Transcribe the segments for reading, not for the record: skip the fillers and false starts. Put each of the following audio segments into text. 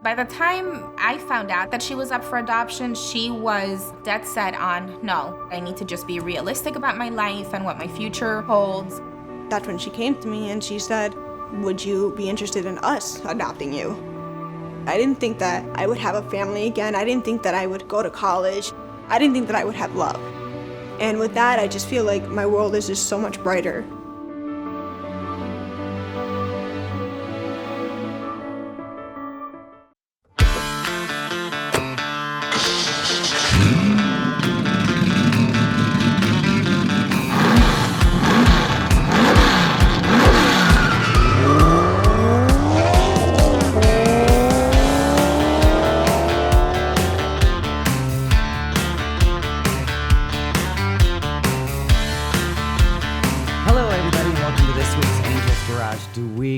By the time I found out that she was up for adoption, she was dead set on, no, I need to just be realistic about my life and what my future holds. That's when she came to me and she said, would you be interested in us adopting you? I didn't think that I would have a family again. I didn't think that I would go to college. I didn't think that I would have love. And with that, I just feel like my world is just so much brighter.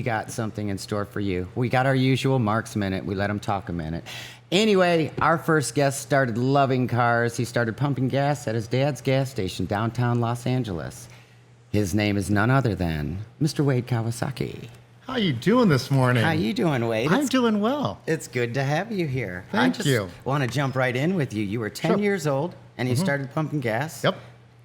Got something in store for you. We got our usual Mark's Minute. We let him talk a minute. Anyway, our first guest started loving cars. He started pumping gas at his dad's gas station downtown Los Angeles. His name is none other than Mr. Wade Kawasaki. How you doing this morning? How you doing, Wade? I'm doing well. It's good to have you here. Thank you. I just want to jump right in with you. You were 10 years old and you started pumping gas. Yep.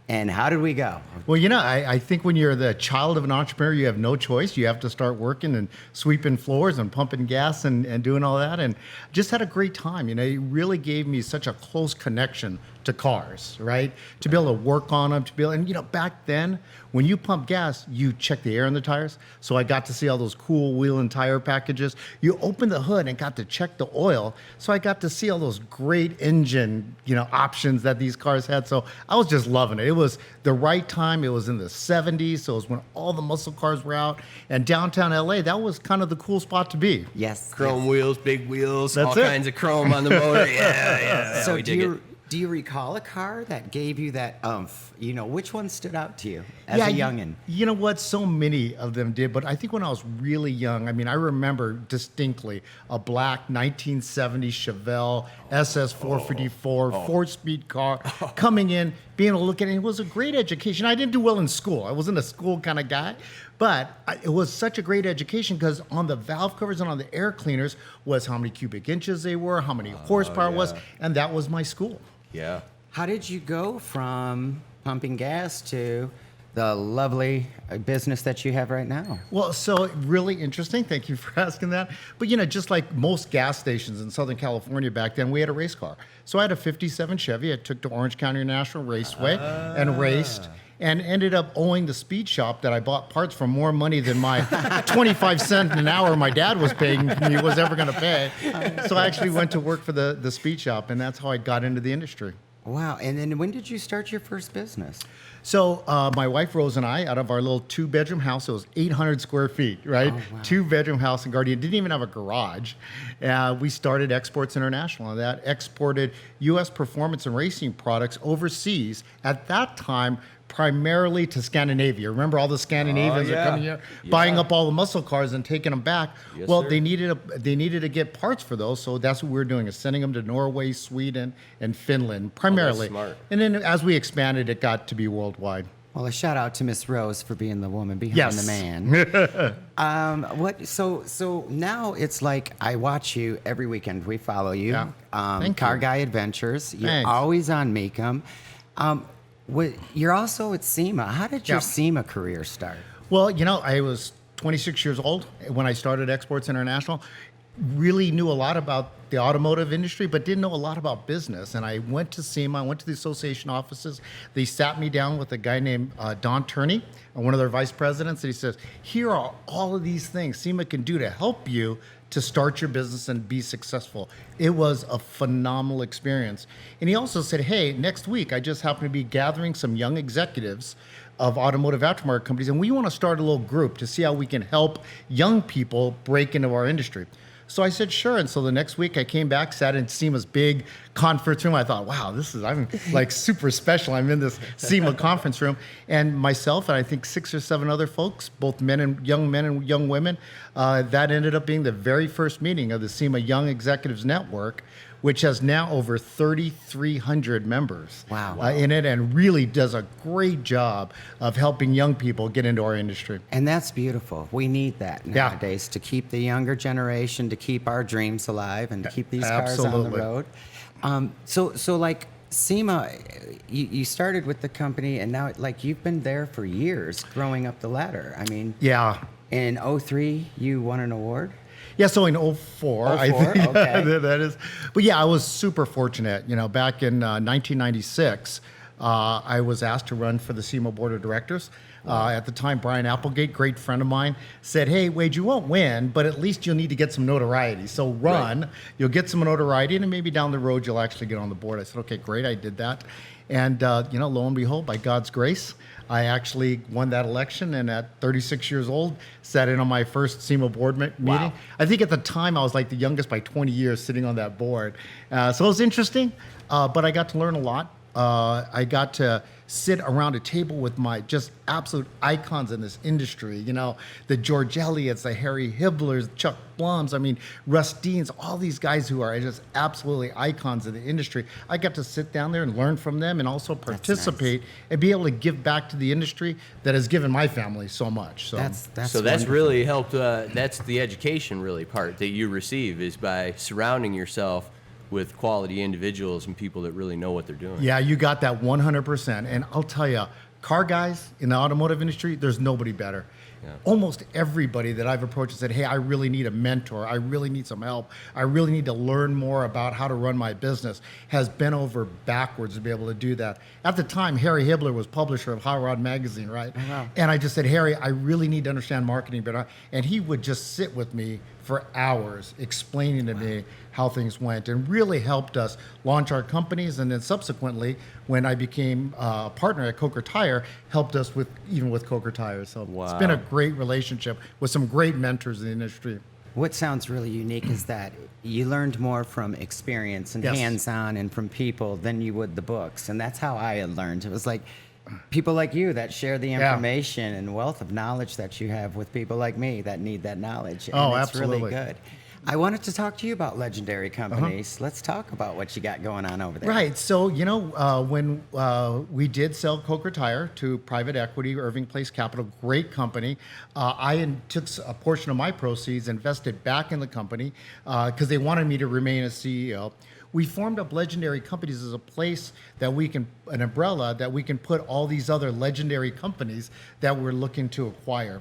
And how did we go? Well, I think when you're the child of an entrepreneur, you have no choice. You have to start working and sweeping floors and pumping gas and doing all that. And just had a great time. It really gave me such a close connection to cars, right? To be able to work on them, and back then, when you pump gas, you check the air in the tires. So I got to see all those cool wheel and tire packages. You open the hood and got to check the oil. So I got to see all those great engine, options that these cars had. So I was just loving it. It was the right time. It was in the 70s. So it was when all the muscle cars were out. And downtown LA, that was kind of the cool spot to be. Yes. Chrome wheels, big wheels, That's all it. kinds of chrome on the motor. Yeah, So we dig it. do you recall a car that gave you that umph? Which one stood out to you as a youngin'? You know what? So many of them did, but I think when I was really young, I remember distinctly a black 1970 Chevelle SS 454 four-speed car coming in, being able to look at it. It was a great education. I didn't do well in school. I wasn't a school kind of guy, but it was such a great education because on the valve covers and on the air cleaners was how many cubic inches they were, how many horsepower was, and that was my school. Yeah. How did you go from pumping gas to the lovely business that you have right now? Well, so really interesting. Thank you for asking that. But, just like most gas stations in Southern California back then, we had a race car. So I had a 57 Chevy. I took to Orange County International Raceway and raced. And ended up owing the speed shop that I bought parts for more money than my 25 cents an hour my dad was paying me was ever going to pay. So I actually went to work for the speed shop, and that's how I got into the industry. Wow. And then when did you start your first business? So my wife Rose and I, out of our little 2-bedroom house, it was 800 square feet, right? Oh, wow. 2-bedroom house in Guardian. Didn't even have a garage. We started Exports International, and that exported U.S. performance and racing products overseas. At that time, primarily to Scandinavia. Remember all the Scandinavians are coming here, buying up all the muscle cars and taking them back. Yes, well, sir. they needed to get parts for those, so that's what we were doing, is sending them to Norway, Sweden, and Finland, primarily. smart. And then as we expanded, it got to be worldwide. Well, a shout out to Miss Rose for being the woman behind Yes. the man. So now it's like I watch you every weekend. We follow you. Yeah. Thank Car you. Guy Adventures. You're Thanks. always on Meekum. You're also at SEMA. How did your SEMA career start? Well, I was 26 years old when I started Exports International. Really knew a lot about the automotive industry, but didn't know a lot about business. And I went to SEMA, I went to the association offices. They sat me down with a guy named Don Turney, one of their vice presidents, and he says, here are all of these things SEMA can do to help you to start your business and be successful. It was a phenomenal experience. And he also said, hey, next week, I just happen to be gathering some young executives of automotive aftermarket companies, and we want to start a little group to see how we can help young people break into our industry. So I said, sure. And so the next week I came back, sat in SEMA's big conference room. I thought, wow, I'm like super special. I'm in this SEMA conference room. And myself and I think 6 or 7 other folks, both men and young women, that ended up being the very first meeting of the SEMA Young Executives Network, which has now over 3,300 members Wow. in it, and really does a great job of helping young people get into our industry. And that's beautiful. We need that Yeah. nowadays to keep the younger generation, to keep our dreams alive, and to keep these cars on the Absolutely. road. So like SEMA, you started with the company, and now like you've been there for years, growing up the ladder. I mean, Yeah. in 03, you won an award. Yeah, so in 04, I 04? think Okay. that is. But yeah, I was super fortunate. You know, back in 1996, I was asked to run for the SEMA Board of Directors. At the time, Brian Applegate, great friend of mine, said, "Hey, Wade, you won't win, but at least you'll need to get some notoriety. So run, you'll get some notoriety, and then maybe down the road you'll actually get on the board." I said, "Okay, great." I did that, and you know, lo and behold, by God's grace, I actually won that election, and at 36 years old, sat in on my first SEMA board meeting. I think at the time I was like the youngest by 20 years sitting on that board. So it was interesting, but I got to learn a lot. I got to sit around a table with my just absolute icons in this industry. You know, the George Elliott's, the Harry Hiblers, Chuck Blums, I mean, Russ Deans, all these guys who are just absolutely icons in the industry. I got to sit down there and learn from them, and also participate and be able to give back to the industry that has given my family so much. So That's So that's wonderful. really helped. That's the education really part that you receive is by surrounding yourself with quality individuals and people that really know what they're doing. yeah, you got that 100%. And I'll tell you, car guys in the automotive industry, there's nobody better. Almost everybody that I've approached and said, "Hey, I really need a mentor. I really need some help. I really need to learn more about how to run my business," has bent over backwards to be able to do that. At the time, Harry Hibler was publisher of Hot Rod Magazine, right? wow. And I just said, "Harry, I really need to understand marketing better." And he would just sit with me for hours explaining to me how things went, and really helped us launch our companies. And then subsequently, when I became a partner at Coker Tire, helped us with Coker Tire. So it's been a great relationship with some great mentors in the industry. What sounds really unique is that you learned more from experience and Yes. hands-on and from people than you would the books. And that's how I had learned. It was like people like you that share the Yeah. information and wealth of knowledge that you have with people like me that need that knowledge. And Oh, it's really absolutely. good. I wanted to talk to you about legendary companies. Let's talk about what you got going on over there. Right. So, you know, when we did sell Coker Tire to private equity, Irving Place Capital, great company, took a portion of my proceeds, invested back in the company because they wanted me to remain a CEO. We formed up Legendary Companies as a place that an umbrella that we can put all these other legendary companies that we're looking to acquire.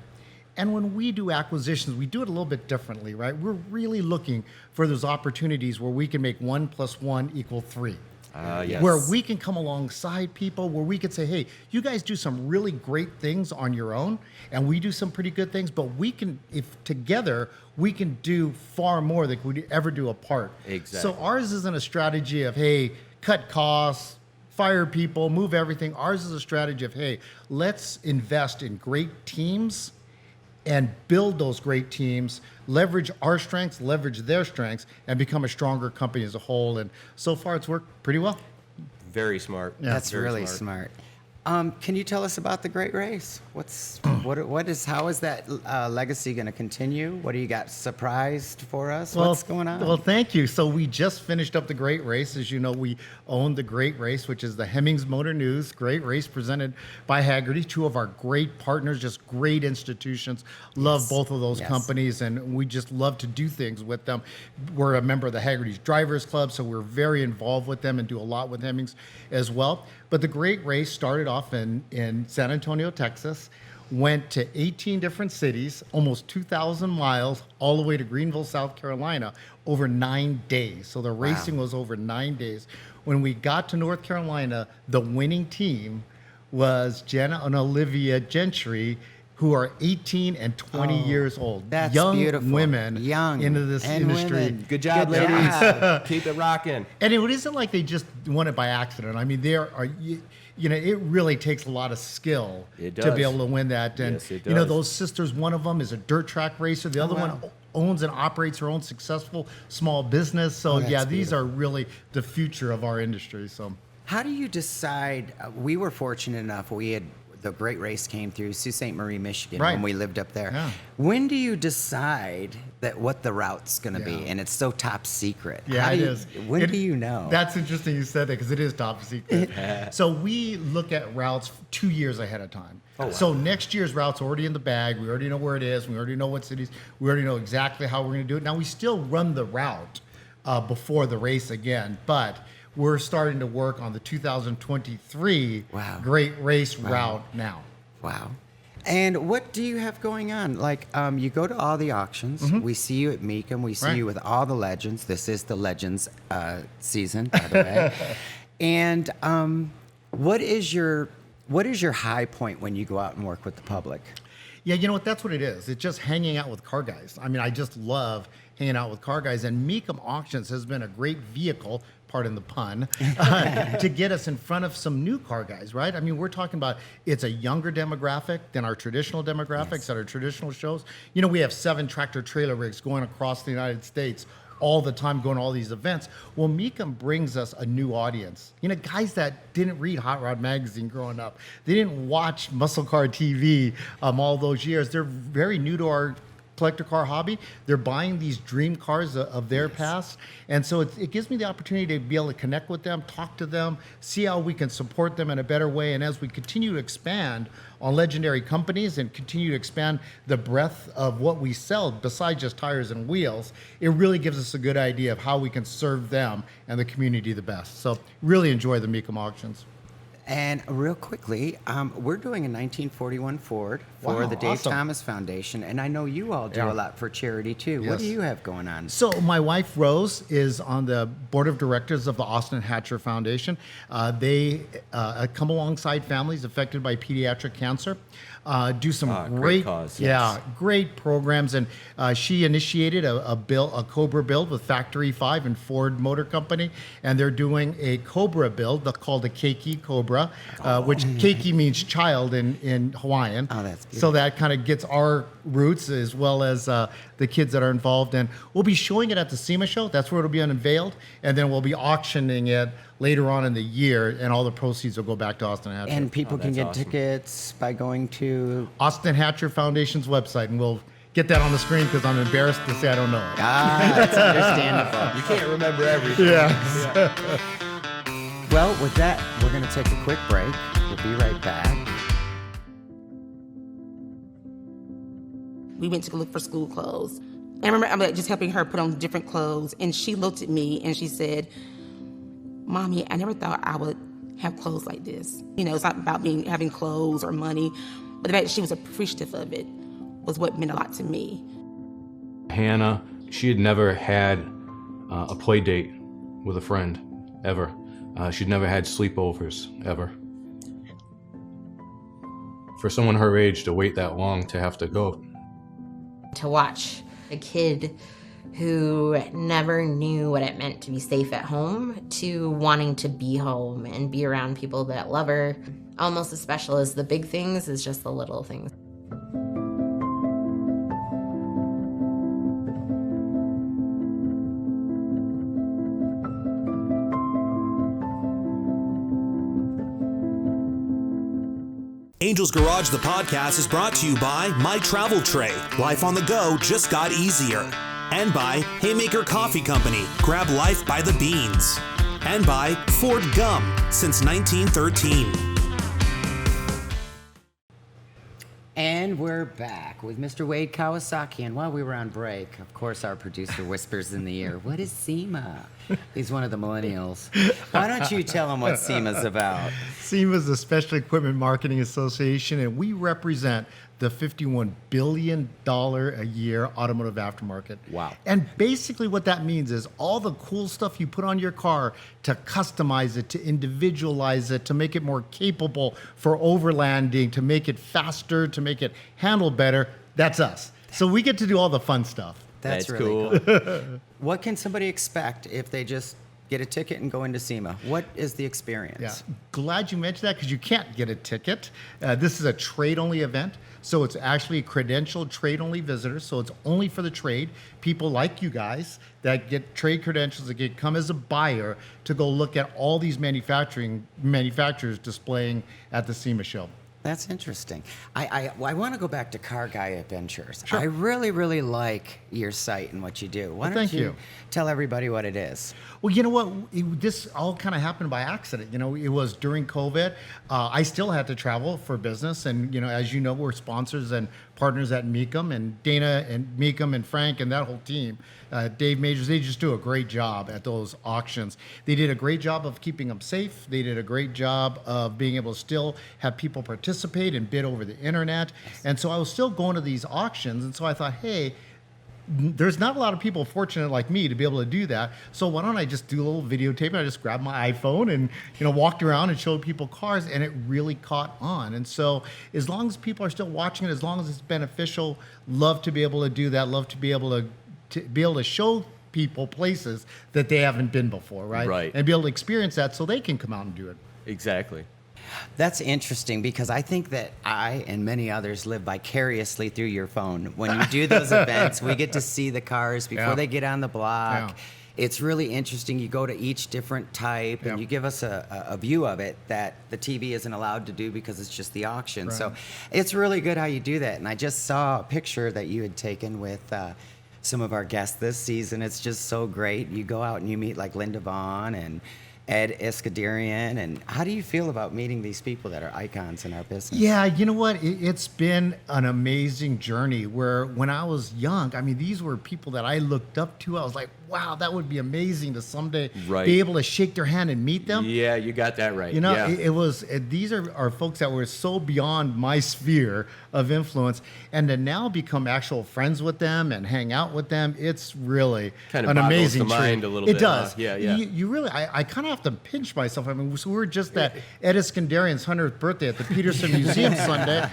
And when we do acquisitions, we do it a little bit differently, right? We're really looking for those opportunities where we can make 1 + 1 = 3. Yes. Where we can come alongside people, where we could say, "Hey, you guys do some really great things on your own, and we do some pretty good things, but we can, if together, we can do far more than we ever do apart." Exactly. So ours isn't a strategy of, "Hey, cut costs, fire people, move everything." Ours is a strategy of, "Hey, let's invest in great teams and build those great teams, leverage our strengths, leverage their strengths, and become a stronger company as a whole." And so far, it's worked pretty well. Very smart. That's Very really smart. Can you tell us about the Great Race? How is that legacy going to continue? What do you got surprised for us? What's going on? Well, thank you. So we just finished up the Great Race. As you know, we own the Great Race, which is the Hemmings Motor News Great Race presented by Haggerty, two of our great partners, just great institutions. Love both of those Yes. companies, and we just love to do things with them. We're a member of the Haggerty's Drivers Club, so we're very involved with them and do a lot with Hemmings as well. But the Great Race started off in San Antonio, Texas, went to 18 different cities, almost 2,000 miles, all the way to Greenville, South Carolina, over 9 days. So the racing was over 9 days. When we got to North Carolina, the winning team was Jenna and Olivia Gentry, who are 18 and 20 years old. That's young beautiful. women Young into this and industry. women. Good job, Good ladies. job. Keep it rocking. And it isn't like they just won it by accident. I mean, it really takes a lot of skill It to does. be able to win that. And Yes, it you know, does. those sisters, one of them is a dirt track racer. The other one owns and operates her own successful small business. So that's these are really the future of our industry. So How do you decide? We were fortunate enough. The Great Race came through Sault Ste. Marie, Michigan, Right. when we lived up there. Yeah. When do you decide what the route's going to be, Yeah. and it's so top secret. Yeah, How it do you- is. When do you know? That's interesting you said that because it is top secret. So we look at routes 2 years ahead of time. Oh, wow. So next year's route's already in the bag. We already know where it is. We already know what cities. We already know exactly how we're going to do it. Now we still run the route before the race again, but we're starting to work on the 2023 Wow. Great Race route now. Wow. And what do you have going on? Like, you go to all the auctions. We see you at Meekum. We see Right. you with all the legends. This is the Legends season, by the way. And what is your high point when you go out and work with the public? Yeah, you know what? That's what it is. It's just hanging out with car guys. I mean, I just love hanging out with car guys. And Meekum Auctions has been a great vehicle, pardon the pun, to get us in front of some new car guys, right? I mean, we're talking about it's a younger demographic than our traditional demographics at our traditional shows. You know, we have 7 tractor trailer rigs going across the United States all the time, going to all these events. Well, Meekum brings us a new audience. You know, guys that didn't read Hot Rod Magazine growing up. They didn't watch Muscle Car TV all those years. They're very new to our collector car hobby. They're buying these dream cars of their past. And so it gives me the opportunity to be able to connect with them, talk to them, see how we can support them in a better way. And as we continue to expand on legendary companies and continue to expand the breadth of what we sell besides just tires and wheels, it really gives us a good idea of how we can serve them and the community the best. So really enjoy the Meekum auctions. And real quickly, we're doing a 1941 Ford for Wow, the Dave awesome. Thomas Foundation, and I know you all do Yeah. a lot for charity too. What do Yes. you have going on? So my wife Rose is on the board of directors of the Austin Hatcher Foundation. They come alongside families affected by pediatric cancer. Do some Great cause, yeah, yes. great programs, and she initiated a Cobra build with Factory 5 and Ford Motor Company, and they're doing a Cobra build called the Keiki Cobra, which Keiki means child in Hawaiian. Oh, that's so that kind of gets our roots as well as the kids that are involved. And we'll be showing it at the SEMA show. That's where it'll be unveiled, and then we'll be auctioning it later on in the year, and all the proceeds will go back to Austin Hatcher. And people can that's get awesome. tickets by going to Austin Hatcher Foundation's website, and we'll get that on the screen because I'm embarrassed to say I don't know it. that's understandable. You can't remember everything. Yeah. Well, with that, we're going to take a quick break. We'll be right back. We went to look for school clothes. And I remember I'm just helping her put on different clothes, and she looked at me and she said, "Mommy, I never thought I would have clothes like this." You know, it's not about having clothes or money, but the fact that she was appreciative of it was what meant a lot to me. Hannah, she had never had a play date with a friend, ever. She'd never had sleepovers, ever. For someone her age to wait that long to have to go. To watch a kid who never knew what it meant to be safe at home to wanting to be home and be around people that love her. Almost as special as the big things is just the little things. Angel's Garage, the podcast, is brought to you by My Travel Tray. Life on the go just got easier. And by Haymaker Coffee Company. Grab life by the beans. And by Ford Gum since 1913. And we're back with Mr. Wade Kawasaki. And while we were on break, of course, our producer whispers in the ear, "What is SEMA?" He's one of the millennials. Why don't you tell him what SEMA's about? SEMA is the Special Equipment Marketing Association, and we represent the $51 billion a year automotive aftermarket. Wow. And basically what that means is all the cool stuff you put on your car to customize it, to individualize it, to make it more capable for overlanding, to make it faster, to make it handle better, that's us. So we get to do all the fun stuff. That's That's really cool. cool. What can somebody expect if they just get a ticket and go into SEMA? What is the experience? Yeah, glad you mentioned that because you can't get a ticket. This is a trade-only event, so it's actually credentialed trade-only visitors. So it's only for the trade. People like you guys that get trade credentials that can come as a buyer to go look at all these manufacturers displaying at the SEMA show. That's interesting. I want to go back to Car Guy Adventures. Sure. I really, really like your site and what you do. Why don't thank you. tell everybody what it is? Well, you know what? This all kind of happened by accident. You know, it was during COVID. I still had to travel for business. And, you know, as you know, we're sponsors and partners at Meekum, and Dana and Meekum and Frank and that whole team, Dave Majors, they just do a great job at those auctions. They did a great job of keeping them safe. They did a great job of being able to still have people participate and bid over the internet. And so I was still going to these auctions. And so I thought, hey, there's not a lot of people fortunate like me to be able to do that. So why don't I just do a little videotape? I just grabbed my iPhone and, you know, walked around and showed people cars, and it really caught on. And so as long as people are still watching it, as long as it's beneficial, love to be able to do that. Love to be able to show people places that they haven't been before, right? Right. And be able to experience that so they can come out and do it. Exactly. That's interesting because I think that I and many others live vicariously through your phone. When you do those events, we get to see the cars before they get on the block. Yeah. It's really interesting. You go to each different type and you give us a view of it that the TV isn't allowed to do because it's just the auction. Right. So it's really good how you do that. And I just saw a picture that you had taken with some of our guests this season. It's just so great. You go out and you meet like Linda Vaughn and Ed Iskandarian. And how do you feel about meeting these people that are icons in our business? Yeah, you know what? It's been an amazing journey where when I was young, I mean, these were people that I looked up to. I was like, wow, that would be amazing to someday be able to shake their hand and meet them. Yeah, you got that right. You know, yeah. These are folks that were so beyond my sphere of influence, and to now become actual friends with them and hang out with them, it's really Kind of an boggles amazing the mind a little it bit, does. huh? Yeah, yeah. You really, I kind of have to pinch myself. I mean, so we were just at Ed Iskandarian's 100th birthday at the Peterson Museum Sunday,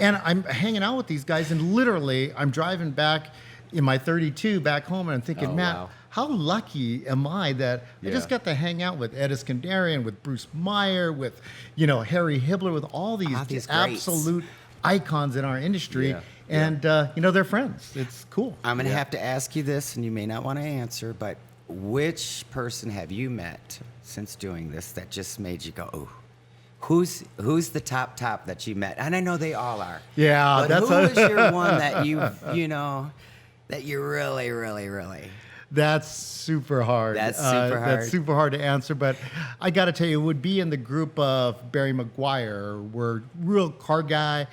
and I'm hanging out with these guys, and literally, I'm driving back in my 32 back home, and I'm thinking, Matt, wow. how lucky am I that I just got to hang out with Ed Iskandarian, with Bruce Meyer, with, you know, Harry Hibbler, with all these greats. absolute icons in our industry. Yeah. And, you know, they're friends. It's cool. I'm going to have to ask you this, and you may not want to answer, but which person have you met since doing this that just made you go, ooh? Who's the top that you met? And I know they all are. Yeah, but who is your one that you know, that you really, really, really? That's super hard. That's super hard. That's super hard to answer, but I got to tell you, it would be in the group of Barry Maguire. We're real car guy,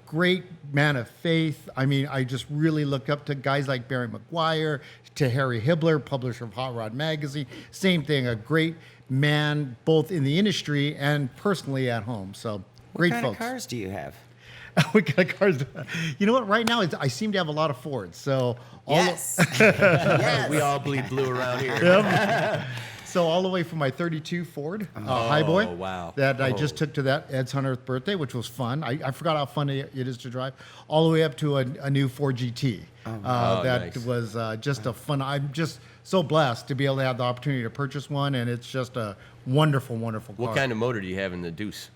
great man of faith. I mean, I just really look up to guys like Barry Maguire, to Harry Hibbler, publisher of Hot Rod Magazine. Same thing, a great man, both in the industry and personally at home. So great What kind folks. of cars do you have? What kind of cars? You know what? Right now, I seem to have a lot of Fords. So Yes. Yes. We all bleed blue around here. So all the way from my 32 Ford Highboy wow. that I just took to that Ed's 100th birthday, which was fun. I forgot how fun it is to drive. All the way up to a new Ford GT. That nice. was just a fun. I'm just so blessed to be able to have the opportunity to purchase one, and it's just a wonderful, wonderful car. What kind of motor do you have in the Deuce?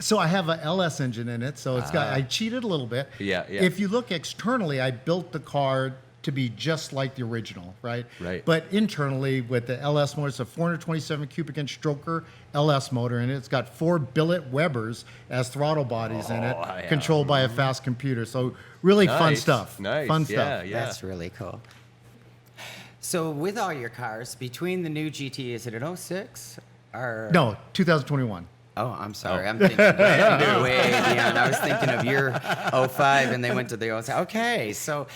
So I have a LS engine in it, so it's got. I cheated a little bit. Yeah, yeah. If you look externally, I built the car to be just like the original, right? Right. But internally, with the LS motor, it's a 427 cubic inch stroker LS motor in it. It's got 4 billet Webers as throttle bodies in it, yeah. controlled by a fast computer. So really fun Nice, stuff. nice, Fun yeah, stuff. yeah. That's really cool. So with all your cars, between the new GT, is it an 06 or? No, 2021. Oh, I'm sorry. I'm thinking way beyond. I was thinking of your 05 and they went to the 06. Okay, so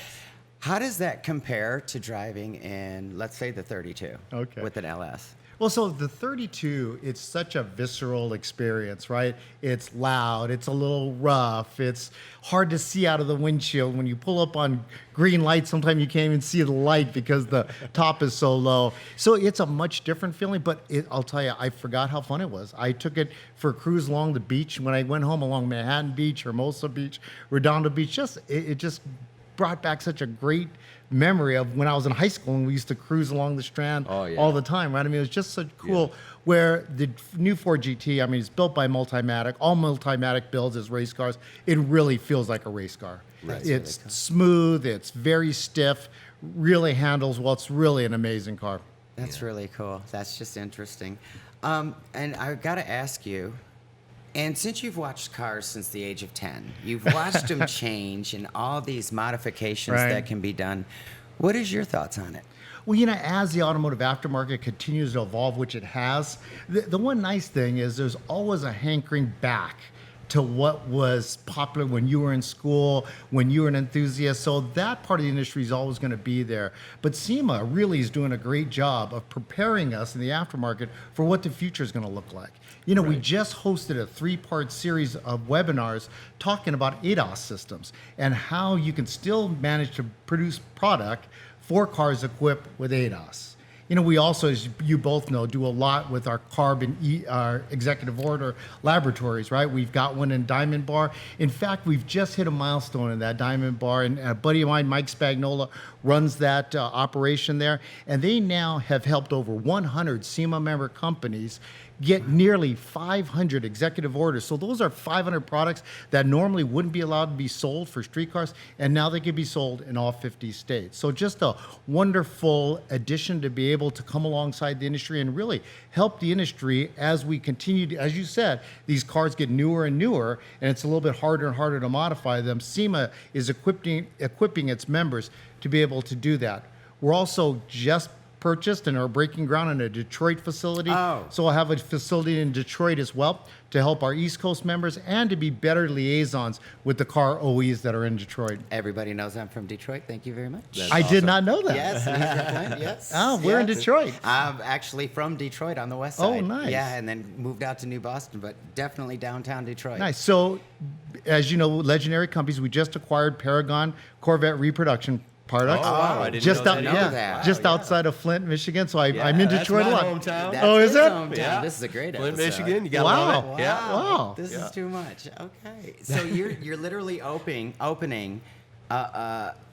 how does that compare to driving in, let's say, the 32 with an LS? Well, so the 32, it's such a visceral experience, right? It's loud, it's a little rough, it's hard to see out of the windshield. When you pull up on green lights, sometimes you can't even see the light because the top is so low. So it's a much different feeling, but I'll tell you, I forgot how fun it was. I took it for a cruise along the beach. When I went home along Manhattan Beach, Hermosa Beach, Redondo Beach, it just brought back such a great memory of when I was in high school and we used to cruise along the Strand all the time, right? I mean, it was just so cool. Where the new Ford GT, I mean, it's built by Multimatic. All Multimatic builds as race cars. It really feels like a race car. Right. It's smooth. It's very stiff. Really handles well. It's really an amazing car. That's really cool. That's just interesting. And I've got to ask you, And since you've watched cars since the age of 10, you've watched them change and all these modifications Right. that can be done. What is your thoughts on it? Well, as the automotive aftermarket continues to evolve, which it has, the one nice thing is there's always a hankering back to what was popular when you were in school, when you were an enthusiast. So that part of the industry is always going to be there. But SEMA really is doing a great job of preparing us in the aftermarket for what the future is going to look like. We just hosted a 3-part series of webinars talking about ADAS systems and how you can still manage to produce product for cars equipped with ADAS. We also, as you both know, do a lot with our our executive order laboratories, right? We've got one in Diamond Bar. In fact, we've just hit a milestone in that Diamond Bar, and a buddy of mine, Mike Spagnola, runs that operation there, and they now have helped over 100 SEMA member companies get nearly 500 executive orders. So those are 500 products that normally wouldn't be allowed to be sold for street cars, and now they can be sold in all 50 states. So just a wonderful addition to be able to come alongside the industry and really help the industry as we continue to, as you said, these cars get newer and newer, and it's a little bit harder and harder to modify them. SEMA is equipping its members to be able to do that. We're also just purchased and are breaking ground in a Detroit facility. Oh. So I'll have a facility in Detroit as well to help our East Coast members and to be better liaisons with the car OEs that are in Detroit. Everybody knows I'm from Detroit. Thank you very much. I did not know that. Yes, he's your friend. Yes. Oh, we're in Yes. Detroit. I'm actually from Detroit on the west Oh, side. nice. Yeah, and then moved out to New Boston, but definitely downtown Detroit. Nice. So, as you know, legendary companies, we just acquired Paragon Corvette reproduction products. Oh, wow. I didn't just know out, that. Know that. just Wow, outside of Flint, Michigan. So I'm in that's Detroit my a lot. hometown. That's Oh, is his it? hometown. Yeah. This is a great Flint, episode. Michigan. You gotta Wow. love it. Yeah. Wow. This is too much. Okay. So you're literally opening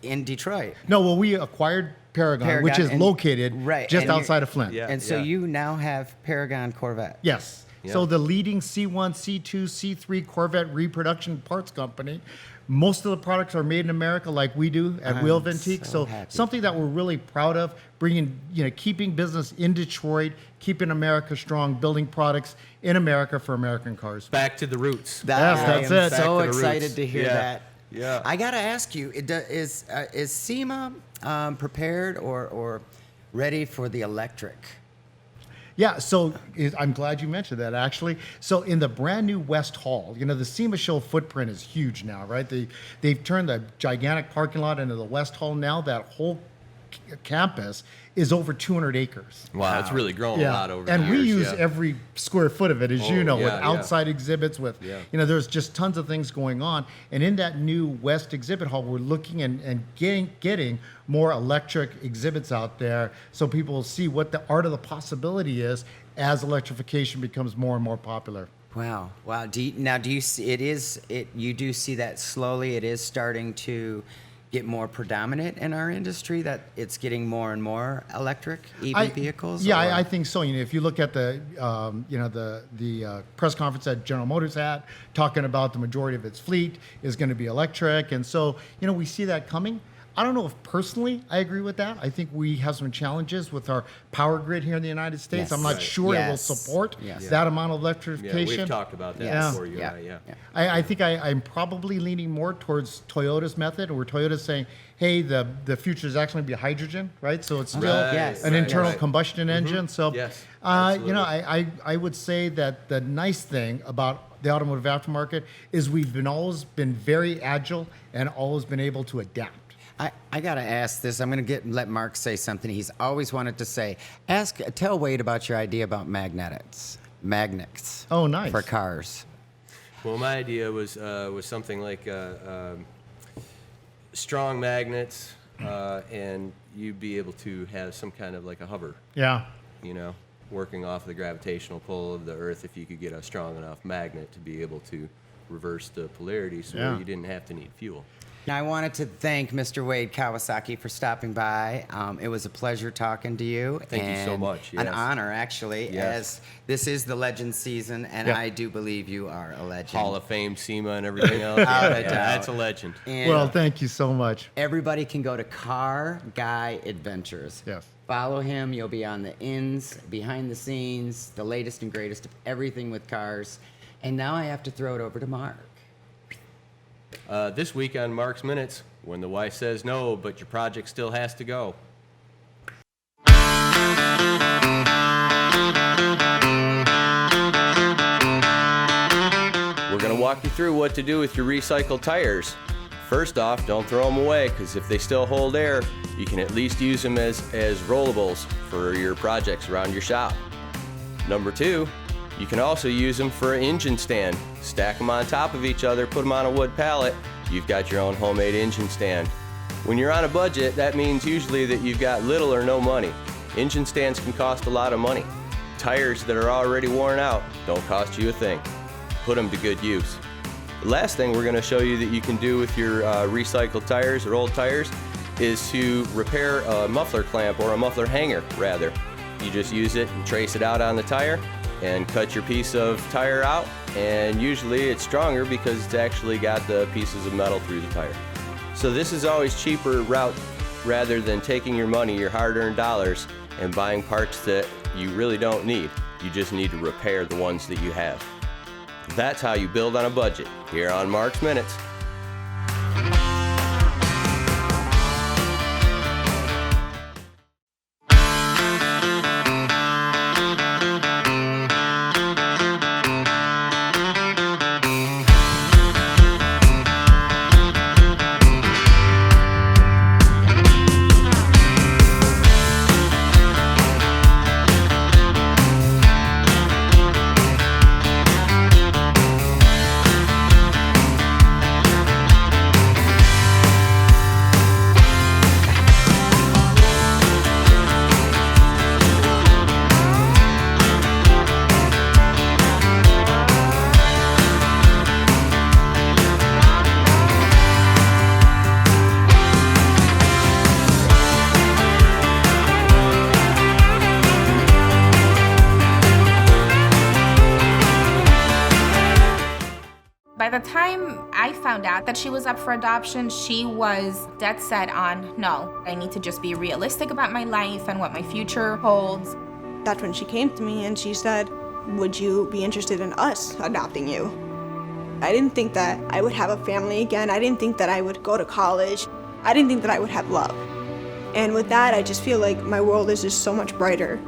in Detroit. No, well, we acquired Paragon, which is and- located right, just and you're- outside of Flint. Yeah. And so you now have Paragon Corvette. Yes. Yeah. So the leading C1, C2, C3 Corvette reproduction parts company. Most of the products are made in America, like we do at I'm Wheel Ventique. so So happy. something that we're really proud of, bringing, keeping business in Detroit, keeping America strong, building products in America for American cars. Back to the roots. Yes, I that's am it. so Back to the excited roots. to hear Yeah. that. Yeah. I gotta ask you, is SEMA prepared or ready for the electric? Yeah, so I'm glad you mentioned that, actually. So in the brand new West Hall, the SEMA show footprint is huge now, right? They've turned the gigantic parking lot into the West Hall now. That whole campus is over 200 acres. Wow, it's really grown a lot over the and we years, use yeah. every square foot of it, as you Oh, know, yeah, with yeah. outside exhibits, with, there's just tons of things going on. And in that new West exhibit hall, we're looking and getting more electric exhibits out there so people will see what the art of the possibility is as electrification becomes more and more popular. Wow. Do you see you do see that slowly it is starting to get more predominant in our industry, that it's getting more and more electric vehicles? Yeah, or- I think so. If you look at the press conference that General Motors had, talking about the majority of its fleet is going to be electric, and so we see that coming. I don't know if personally I agree with that. I think we have some challenges with our power grid here in the United States. Yes. I'm not Right. sure it will Yes. support Yes. that amount of Yeah, electrification. we've talked about that Yes. before. You Yeah. and I, yeah. I think I'm probably leaning more towards Toyota's method, where Toyota's saying, hey, the future is actually going to be hydrogen, right? So it's still Right, Yes. an right, internal right. combustion engine. So, Yes, I would say that the nice thing about the automotive aftermarket is we've always been very agile and always been able to adapt. I gotta ask this. I'm gonna let Mark say something he's always wanted to say. Tell Wade about your idea about magnets. Oh, nice. For cars. Well, my idea was something like strong magnets, and you'd be able to have some kind of like a hover, Yeah. working off the gravitational pull of the Earth. If you could get a strong enough magnet to be able to reverse the polarity, so Yeah. where you didn't have to need fuel. I wanted to thank Mr. Wade Kawasaki for stopping by. It was a pleasure talking to you. Thank you so and much, An yes. honor, actually, Yes. as this is the legend season, and Yeah. I do believe you are a legend. Hall of Fame, SEMA, and everything else. Without a Yeah, doubt. that's a legend. And Well, thank you so much. everybody can go to Car Guy Adventures. Yes. Follow him. You'll be on the ins, behind the scenes, the latest and greatest of everything with cars. And now I have to throw it over to Mark. This week on Mark's Minutes, when the wife says no, but your project still has to go. We're going to walk you through what to do with your recycled tires. First off, don't throw them away, because if they still hold air, you can at least use them as rollables for your projects around your shop. Number 2, you can also use them for an engine stand. Stack them on top of each other, put them on a wood pallet, you've got your own homemade engine stand. When you're on a budget, that means usually that you've got little or no money. Engine stands can cost a lot of money. Tires that are already worn out don't cost you a thing. Put them to good use. The last thing we're going to show you that you can do with your recycled tires or old tires is to repair a muffler clamp, or a muffler hanger rather. You just use it and trace it out on the tire and cut your piece of tire out, and usually it's stronger because it's actually got the pieces of metal through the tire. So this is always cheaper route rather than taking your money, your hard-earned dollars, and buying parts that you really don't need. You just need to repair the ones that you have. That's how you build on a budget, here on Mark's Minutes. By the time I found out that she was up for adoption, she was dead set on, no, I need to just be realistic about my life and what my future holds. That's when she came to me and she said, would you be interested in us adopting you? I didn't think that I would have a family again. I didn't think that I would go to college. I didn't think that I would have love. And with that, I just feel like my world is just so much brighter.